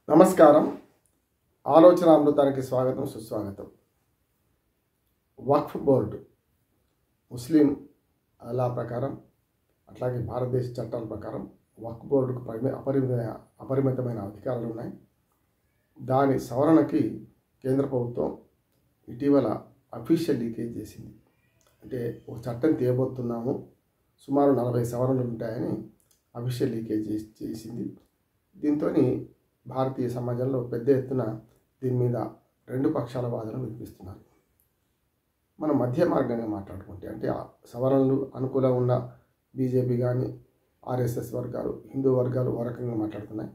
నమస్కారం. ఆలోచన అమృతానికి స్వాగతం, సుస్వాగతం. వక్ఫ్ బోర్డు ముస్లిం లా ప్రకారం అట్లాగే భారతదేశ చట్టాల ప్రకారం వక్ఫ్ బోర్డుకు అపరిమితమైన అధికారాలు ఉన్నాయి. దాని సవరణకి కేంద్ర ప్రభుత్వం ఇటీవల అఫీషియల్ లీకేజ్ చేసింది. అంటే ఒక చట్టం తేబోతున్నాము, సుమారు 40 సవరణలు ఉంటాయని అఫీషియల్ లీకేజ్ చేసింది. దీంతో భారతీయ సమాజంలో పెద్ద ఎత్తున దీని మీద రెండు పక్షాల వాదనలు వినిపిస్తున్నారు. మనం మధ్య మార్గంగా మాట్లాడుకుంటే, అంటే సవరణలు అనుకూలంగా ఉన్న బీజేపీ కానీ ఆర్ఎస్ఎస్ వర్గాలు, హిందూ వర్గాలు ఓ రకంగా మాట్లాడుతున్నాయి.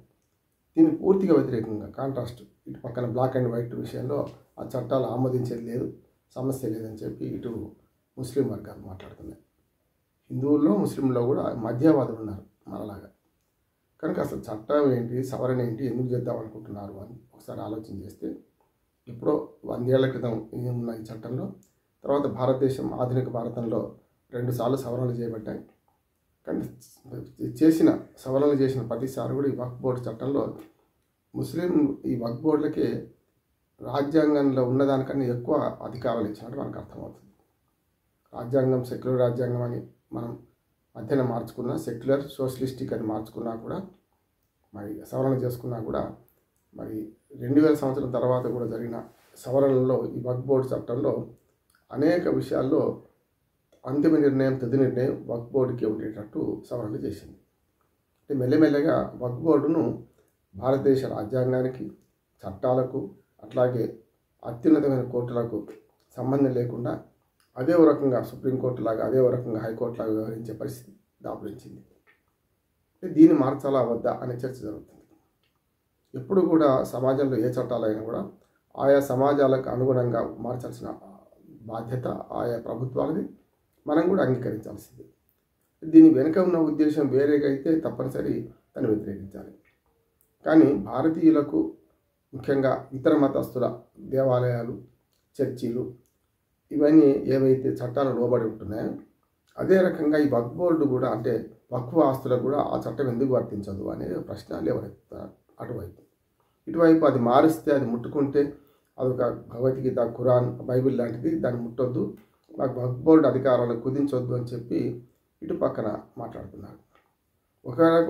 దీన్ని పూర్తిగా వ్యతిరేకంగా కాంట్రాస్ట్, ఇటు పక్కన బ్లాక్ అండ్ వైట్ విషయంలో ఆ చట్టాలు ఆమోదించేది లేదు, సమస్య లేదని చెప్పి ఇటు ముస్లిం వర్గాలు మాట్లాడుతున్నాయి. హిందువుల్లో ముస్లింలో కూడా మధ్యవాదులు ఉన్నారు మనలాగా. కనుక అసలు చట్టం ఏంటి, సవరణ ఏంటి, ఎందుకు చేద్దాం అనుకుంటున్నారు అని ఒకసారి ఆలోచన చేస్తే, ఎప్పుడో 100 ఏళ్ల క్రితం ఉన్న ఈ చట్టంలో తర్వాత భారతదేశం ఆధునిక భారతంలో 2 సార్లు సవరణలు చేయబడ్డాయి. కానీ సవరణలు చేసిన ప్రతిసారి కూడా ఈ వక్ఫ్ బోర్డు చట్టంలో ముస్లిం ఈ వక్ఫ్ బోర్డులకే రాజ్యాంగంలో ఉన్నదానికన్నా ఎక్కువ అధికారాలు ఇచ్చినట్టు మనకు అర్థమవుతుంది. రాజ్యాంగం సెక్యులర్ రాజ్యాంగం అని మనం మధ్యన మార్చుకున్నా, సెక్యులర్ సోషలిస్టిక్ అని మార్చుకున్నా కూడా, మరి సవరణ చేసుకున్నా కూడా, మరి 2000 సంవత్సరం తర్వాత కూడా జరిగిన సవరణలో ఈ వక్ఫ్ బోర్డు చట్టంలో అనేక విషయాల్లో అంతిమ నిర్ణయం, తుది నిర్ణయం వక్ఫ్ బోర్డుకి ఉండేటట్టు సవరణలు చేసింది. అంటే మెల్లమెల్లగా వక్ఫ్ బోర్డును భారతదేశ రాజ్యాంగానికి, చట్టాలకు, అట్లాగే అత్యున్నతమైన కోర్టులకు సంబంధం లేకుండా అదే ఓ రకంగా సుప్రీంకోర్టు లాగా, అదే ఓ రకంగా హైకోర్టు లాగా వ్యవహరించే పరిస్థితి దాపురించింది. దీన్ని మార్చాలా వద్దా అనే చర్చ జరుగుతుంది. ఎప్పుడు కూడా సమాజంలో ఏ చట్టాలైనా కూడా ఆయా సమాజాలకు అనుగుణంగా మార్చాల్సిన బాధ్యత ఆయా ప్రభుత్వాలది, మనం కూడా అంగీకరించాల్సింది. దీని వెనుక ఉన్న ఉద్దేశం వేరేగా అయితే తప్పనిసరి దాన్ని వ్యతిరేకించాలి. కానీ భారతీయులకు, ముఖ్యంగా ఇతర మతస్థుల దేవాలయాలు, చర్చీలు, ఇవన్నీ ఏవైతే చట్టాలు లోబడి ఉంటున్నాయో అదే రకంగా ఈ వక్ఫ్ బోర్డు కూడా, అంటే వక్ఫ్ ఆస్తులకు కూడా ఆ చట్టం ఎందుకు వర్తించదు అనే ప్రశ్న లేవనెత్తారు. అటువైపు ఇటువైపు అది మారిస్తే, అది ముట్టుకుంటే అదొక భగవద్గీత, ఖురాన్, బైబిల్ లాంటిది, దాన్ని ముట్టొద్దు, మాకు వక్ఫ్ బోర్డు అధికారాలను కుదించొద్దు అని చెప్పి ఇటు పక్కన మాట్లాడుతున్నారు.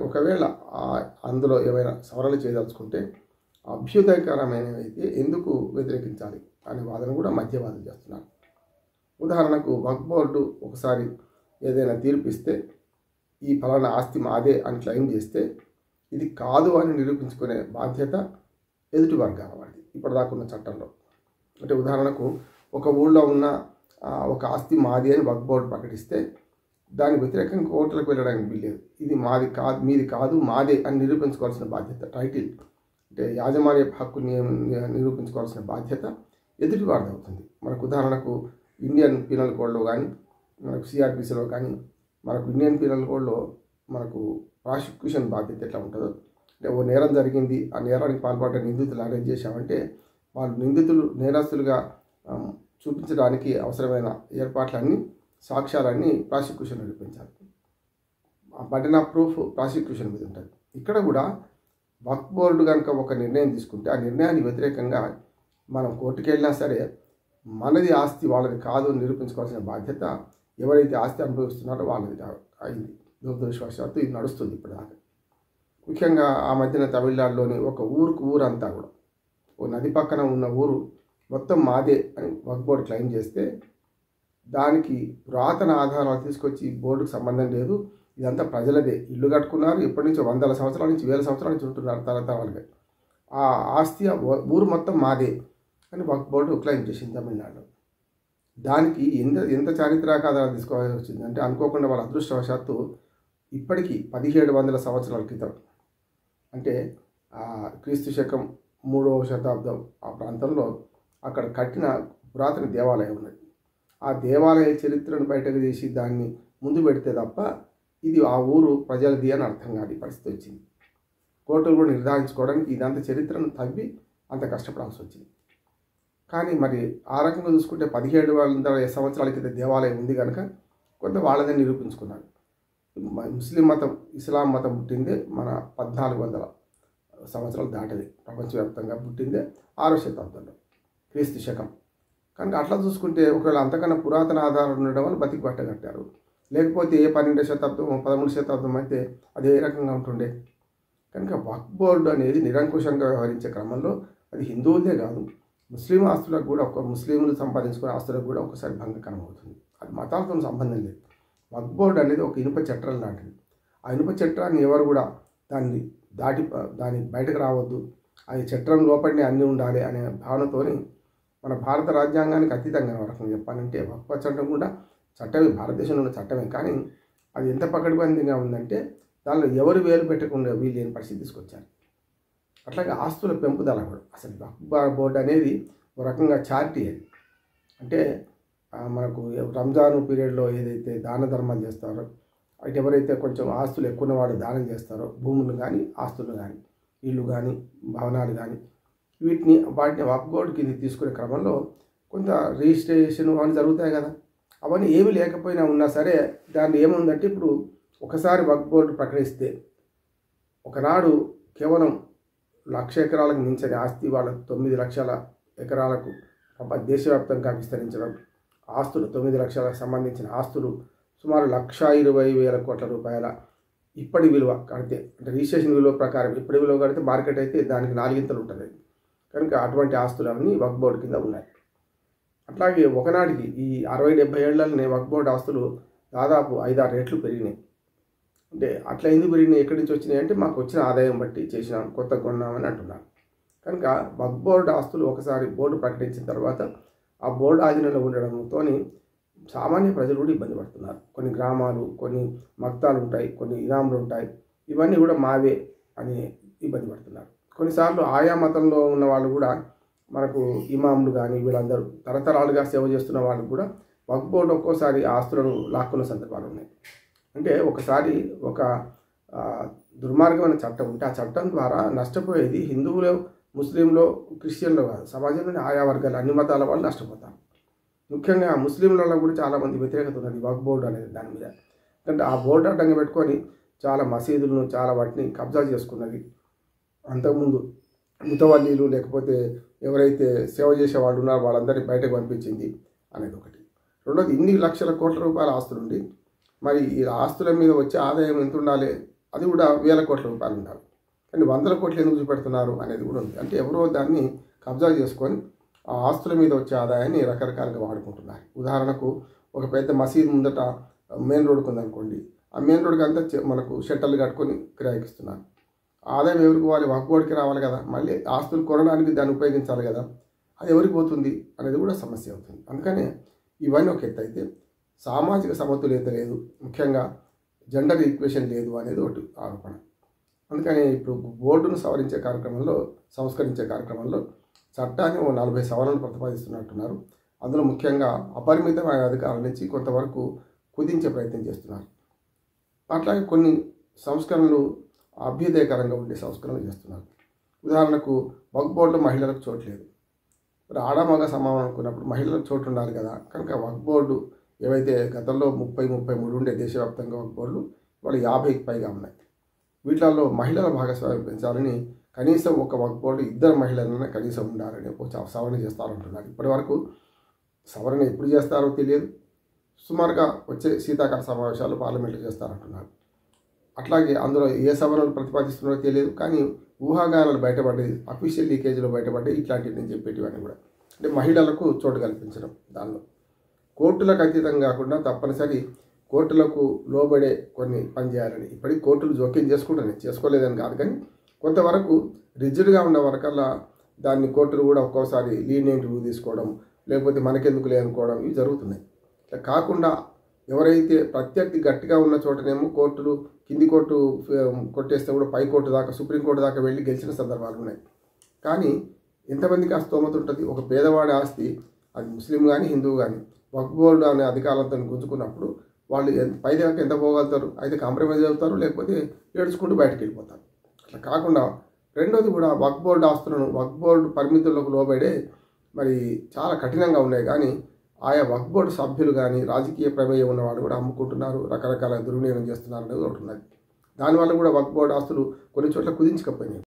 ఒకవేళ అందులో ఏమైనా సవరణలు చేయదలుచుకుంటే అభ్యుదయకరమైనవైతే ఎందుకు వ్యతిరేకించాలి అనే వాదన కూడా మధ్యవాదం చేస్తున్నారు. ఉదాహరణకు వక్ఫ్ బోర్డు ఒకసారి ఏదైనా తీర్పిస్తే, ఈ ఫలానా ఆస్తి మాదే అని క్లెయిమ్ చేస్తే, ఇది కాదు అని నిరూపించుకునే బాధ్యత ఎదుటి వర్గాల వాడిది ఇప్పటిదాకా ఉన్న చట్టంలో. అంటే ఉదాహరణకు ఒక ఊళ్ళో ఉన్న ఒక ఆస్తి మాది అని వక్ఫ్ బోర్డు ప్రకటిస్తే, దాని వ్యతిరేకంగా కోర్టులకు వెళ్ళడానికి వీల్లేదు. ఇది మాది కాదు, మీది కాదు, మాదే అని నిరూపించుకోవాల్సిన బాధ్యత, టైటిల్ అంటే యాజమాన్య హక్కుని నిరూపించుకోవాల్సిన బాధ్యత ఎదుటి వారిది అవుతుంది. మనకు ఉదాహరణకు ఇండియన్ పీనల్ కోడ్లో కానీ, మనకు సిఆర్పిసిలో కానీ, మనకు ఇండియన్ పీనల్ కోడ్లో మనకు ప్రాసిక్యూషన్ బాధ్యత ఎట్లా ఉంటుందో, అంటే ఓ నేరం జరిగింది, ఆ నేరానికి పాల్పడ్డ నిందితులు అరెస్ట్ చేశామంటే వాళ్ళు నిందితులు నేరస్తులుగా చూపించడానికి అవసరమైన ఏర్పాట్లన్నీ, సాక్ష్యాలన్నీ ప్రాసిక్యూషన్ నడిపించాలి. బర్డెన్ ఆఫ్ ప్రూఫ్ ప్రాసిక్యూషన్ మీద ఉంటుంది. ఇక్కడ కూడా వక్ఫ్ బోర్డు కనుక ఒక నిర్ణయం తీసుకుంటే, ఆ నిర్ణయానికి వ్యతిరేకంగా మనం కోర్టుకు వెళ్ళినా సరే మనది ఆస్తి వాళ్ళది కాదు అని నిరూపించుకోవాల్సిన బాధ్యత ఎవరైతే ఆస్తి అనుభవిస్తున్నారో వాళ్ళది అయింది. దురదృష్టవశాత్తు ఇది నడుస్తుంది ఇప్పటిదాకా. ముఖ్యంగా ఆ మధ్యన తమిళనాడులోని ఒక ఊరంతా కూడా, ఓ నది పక్కన ఉన్న ఊరు మొత్తం మాదే అని వక్ఫ్ బోర్డు క్లెయిమ్ చేస్తే, దానికి పురాతన ఆధారాలు తీసుకొచ్చి బోర్డుకు సంబంధం లేదు, ఇదంతా ప్రజలదే, ఇల్లు కట్టుకున్నారు, ఎప్పటి నుంచో 100 సంవత్సరాల నుంచి 1000 సంవత్సరాల నుంచి ఉంటున్నారు తరతరాలుగా, ఆ ఆస్తి ఊరు మొత్తం మాదే అని వక్ఫ్ బోర్డు క్లెయిమ్ చేసింది తమిళనాడులో. దానికి ఎంత చారిత్రక ఆధారాలు తీసుకోవాల్సి వచ్చింది అంటే, అనుకోకుండా వాళ్ళ అదృష్టవశాత్తు ఇప్పటికీ 1700 సంవత్సరాల క్రితం, అంటే క్రీస్తు శకం 3వ శతాబ్దం ఆ ప్రాంతంలో అక్కడ కట్టిన పురాతన దేవాలయం ఉన్నది. ఆ దేవాలయ చరిత్రను బయటకు తీసి దాన్ని ముందు పెడితే తప్ప ఇది ఆ ఊరు ప్రజలది అని అర్థం కాని పరిస్థితి వచ్చింది. కోర్టులు కూడా నిర్ధారించుకోవడానికి ఇదంతా చరిత్రను తవ్వి అంత కష్టపడాల్సి వచ్చింది. కానీ మరి ఆ రకంగా చూసుకుంటే 1700 సంవత్సరాల క్రితం దేవాలయం ఉంది కనుక కొంత వాళ్ళదని నిరూపించుకున్నారు. ముస్లిం మతం, ఇస్లాం మతం పుట్టిందే మన 1400 సంవత్సరాలు దాటది. ప్రపంచవ్యాప్తంగా పుట్టిందే 6వ శతాబ్దంలో క్రీస్తు శకం. కనుక అట్లా చూసుకుంటే ఒకవేళ అంతకన్నా పురాతన ఆధారాలు ఉండడం వల్ల బతికి పట్టగట్టారు. లేకపోతే 12వ శతాబ్దం 13వ శతాబ్దం అయితే అది ఏ రకంగా ఉంటుండే. కనుక వక్ఫ్ బోర్డు అనేది నిరంకుశంగా వ్యవహరించే క్రమంలో అది హిందువులదే కాదు, ముస్లిం ఆస్తులకు కూడా ముస్లింలు సంపాదించుకునే ఆస్తులకు కూడా ఒకసారి భంగకరం అవుతుంది. అది మతాలతో సంబంధం లేదు. వక్ఫ్ బోర్డు అనేది ఒక ఇనుప చట్రం లాంటిది. ఆ ఇనుప చట్రాన్ని ఎవరు కూడా దాని బయటకు రావద్దు, అది చట్రం లోపలనే అన్నీ ఉండాలి అనే భావనతోని మన భారత రాజ్యాంగానికి అతీతంగా రకంగా చెప్పాలంటే వక్ఫ్ చట్టం కూడా చట్టమే, భారతదేశంలో ఉన్న చట్టమే. కానీ అది ఎంత పకడ్బందీగా ఉందంటే దానిలో ఎవరు వేలు పెట్టకుండా వీలేని పరిస్థితి తీసుకొచ్చారు. అట్లాగే ఆస్తుల పెంపుదల కూడా అసలు వక్ఫ్ బోర్డు అనేది ఒక రకంగా చారిటీ. అది అంటే మనకు రంజాన్ పీరియడ్లో ఏదైతే దాన ధర్మాలు చేస్తారో, అటు ఎవరైతే కొంచెం ఆస్తులు ఎక్కువ ఉన్నవాడు దానం చేస్తారో, భూములు కానీ ఆస్తులు కానీ ఇల్లు కానీ భవనాలు కానీ వాటిని వక్ఫ్ బోర్డు కింద తీసుకునే క్రమంలో కొంత రిజిస్ట్రేషన్ అవన్నీ జరుగుతాయి కదా. అవన్నీ ఏమీ లేకపోయినా ఉన్నా సరే దాన్ని ఏముందంటే ఇప్పుడు ఒకసారి వక్ఫ్ బోర్డు ప్రకటిస్తే ఒకనాడు కేవలం 1,00,000 ఎకరాలకు మించని ఆస్తి వాళ్ళ 9 లక్షల ఎకరాలకు దేశవ్యాప్తంగా విస్తరించడం, ఆస్తులు 9 లక్షలకు సంబంధించిన ఆస్తులు సుమారు 1,20,000 కోట్ల రూపాయల ఇప్పటి విలువ కడితే, అంటే రిజిస్ట్రేషన్ విలువ ప్రకారం ఇప్పటి విలువ కడితే మార్కెట్ అయితే దానికి 4 ఇంతలు ఉంటుంది. కనుక అటువంటి ఆస్తులు అన్నీ వక్ఫ్ బోర్డు కింద ఉన్నాయి. అట్లాగే ఒకనాటికి ఈ 60-70 ఏళ్లనే వక్ఫ్ బోర్డు ఆస్తులు దాదాపు 5-6 రెట్లు పెరిగినాయి. అంటే అట్లా ఎందుకు పెరిగినాయి, ఎక్కడి నుంచి వచ్చినాయి అంటే మాకు వచ్చిన ఆదాయం బట్టి చేసినాం, కొత్త కొన్నామని అంటున్నారు. కనుక వక్ఫ్ బోర్డు ఆస్తులు ఒకసారి బోర్డు ప్రకటించిన తర్వాత ఆ బోర్డు ఆధీనంలో ఉండడంతో సామాన్య ప్రజలు కూడా ఇబ్బంది పడుతున్నారు. కొన్ని గ్రామాలు, కొన్ని మక్తాలు ఉంటాయి, కొన్ని ఇనాములు ఉంటాయి, ఇవన్నీ కూడా మావే అని ఇబ్బంది పడుతున్నారు. కొన్నిసార్లు ఆయా మతంలో ఉన్న వాళ్ళు కూడా మనకు ఇమాములు కానీ వీళ్ళందరూ తరతరాలుగా సేవ చేస్తున్న వాళ్ళు కూడా వక్ఫ్ బోర్డు ఒక్కోసారి ఆస్తులను లాక్కున్న సందర్భాలు ఉన్నాయి. అంటే ఒకసారి ఒక దుర్మార్గమైన చట్టం ఉంటే ఆ చట్టం ద్వారా నష్టపోయేది హిందువులు, ముస్లింలో, క్రిస్టియన్లో కాదు, సమాజంలోని ఆయా వర్గాలు అన్ని మతాల వాళ్ళు నష్టపోతారు. ముఖ్యంగా ముస్లింలలో కూడా చాలామంది వ్యతిరేకత ఉన్నది వక్ఫ్ బోర్డు అనేది దాని మీద. అంటే ఆ బోర్డు అడ్డంగా పెట్టుకొని చాలా మసీదులను చాలా వాటిని కబ్జా చేసుకున్నది. అంతకుముందు ముతవల్లీలు లేకపోతే ఎవరైతే సేవ చేసేవాళ్ళు ఉన్నారో వాళ్ళందరినీ బయటకు పంపించింది అనేది ఒకటి. రెండోది, ఇన్ని లక్షల కోట్ల రూపాయల ఆస్తులుండి మరి ఈ ఆస్తుల మీద వచ్చే ఆదాయం ఎంత ఉండాలి, అది కూడా 1,000 కోట్ల రూపాయలు ఉండాలి. కానీ 100 కోట్లు ఎందుకు చూపెడుతున్నారు అనేది కూడా ఉంది. అంటే ఎవరో దాన్ని కబ్జా చేసుకొని ఆ ఆస్తుల మీద వచ్చే ఆదాయాన్ని రకరకాలుగా వాడుకుంటున్నారు. ఉదాహరణకు ఒక పెద్ద మసీదు ముందట మెయిన్ రోడ్డుకు ఉందనుకోండి, ఆ మెయిన్ రోడ్డుకి అంతా మనకు షట్టర్లు కట్టుకొని కిరాయిస్తున్నారు. ఆదాయం ఎవరికి పోవాలి, వక్ఫ్ బోర్డుకి రావాలి కదా, మళ్ళీ ఆస్తులు కొనడానికి దాన్ని ఉపయోగించాలి కదా, అది ఎవరికి పోతుంది అనేది కూడా సమస్య అవుతుంది. అందుకనే ఇవన్నీ ఒక ఎత్తు అయితే సామాజిక సమతుల్యత లేదు, ముఖ్యంగా జెండర్ ఈక్వేషన్ లేదు అనేది ఒకటి ఆరోపణ. అందుకని ఇప్పుడు బోర్డును సంస్కరించే కార్యక్రమంలో చట్టాన్ని 40 సవరణలు ప్రతిపాదిస్తున్నట్టున్నారు. అందులో ముఖ్యంగా అపరిమితమైన అధికారుల నుంచి కొంతవరకు కుదించే ప్రయత్నం చేస్తున్నారు. అట్లాగే కొన్ని సంస్కరణలు అభ్యుదయకరంగా ఉండే సంస్కరణలు చేస్తున్నారు. ఉదాహరణకు వక్ఫ్ బోర్డులో మహిళలకు చోటు లేదు. మరి ఆడమగ సమానం అనుకున్నప్పుడు మహిళలకు చోటు ఉండాలి కదా. కనుక వక్ఫ్ బోర్డు ఏవైతే గతంలో 30-33 ఉండే దేశవ్యాప్తంగా వక్ఫ్ బోర్డులు వాళ్ళు 50కి పైగా ఉన్నాయి. వీటిల్లో మహిళల భాగస్వామ్యం పెంచాలని కనీసం ఒక వక్ఫ్ బోర్డు 2 మహిళలైనా కనీసం ఉండాలని ఒక సవరణ చేస్తారంటున్నారు. ఇప్పటి వరకు సవరణ ఎప్పుడు చేస్తారో తెలియదు. సుమారుగా వచ్చే శీతాకాల సమావేశాలు పార్లమెంట్లో చేస్తారంటున్నారు. అట్లాగే అందులో ఏ సవరణలు ప్రతిపాదిస్తున్నారో తెలియదు. కానీ ఊహాగానాలు బయటపడ్డాయి, అఫీషియల్ లీకేజీలో బయటపడ్డాయి, ఇట్లాంటివి నేను చెప్పేటివన్నీ కూడా. అంటే మహిళలకు చోటు కల్పించడం, దానిలో కోర్టులకు అతీతం కాకుండా తప్పనిసరి కోర్టులకు లోబడే కొన్ని పనిచేయాలని. ఇప్పటికీ కోర్టులు జోక్యం చేసుకోలేదని కాదు, కానీ కొంతవరకు రిజిడ్గా ఉన్న వరకల్లా దాన్ని కోర్టులు కూడా ఒక్కోసారి లీనియంట్ వ్యూ తీసుకోవడం, లేకపోతే మనకెందుకు లేనుకోవడం, ఇవి జరుగుతున్నాయి. ఇట్లా కాకుండా ఎవరైతే ప్రత్యర్థి గట్టిగా ఉన్న చోటనేమో కోర్టులు కింది కోర్టు కొట్టేస్తే కూడా పై కోర్టు దాకా, సుప్రీంకోర్టు దాకా వెళ్ళి గెలిచిన సందర్భాలు ఉన్నాయి. కానీ ఎంతమందికి ఆ స్తోమత ఉంటుంది? ఒక పేదవాడి ఆస్తి, అది ముస్లిం కానీ హిందువు కానీ, వక్ఫ్ బోర్డు అనే అధికారులతో గుంజుకున్నప్పుడు వాళ్ళు పై దాకా ఎంత పోగలుగుతారు? అయితే కాంప్రమైజ్ అవుతారు, లేకపోతే ఏడ్చుకుంటూ బయటకు వెళ్ళిపోతారు. అట్లా కాకుండా రెండోది కూడా వక్ఫ్ బోర్డు ఆస్తులను వక్ఫ్ బోర్డు పరిమితులకు లోబడే మరి చాలా కఠినంగా ఉన్నాయి. కానీ ఆయా వక్ఫ్ బోర్డు సభ్యులు కానీ రాజకీయ ప్రమేయం ఉన్నవాళ్ళు కూడా అమ్ముకుంటున్నారు, రకరకాల దుర్వినియోగం చేస్తున్నారు అనేది ఒకటి ఉన్నది. దానివల్ల కూడా వక్ఫ్ బోర్డు ఆస్తులు కొన్ని చోట్ల కుదించకపోయినాయి.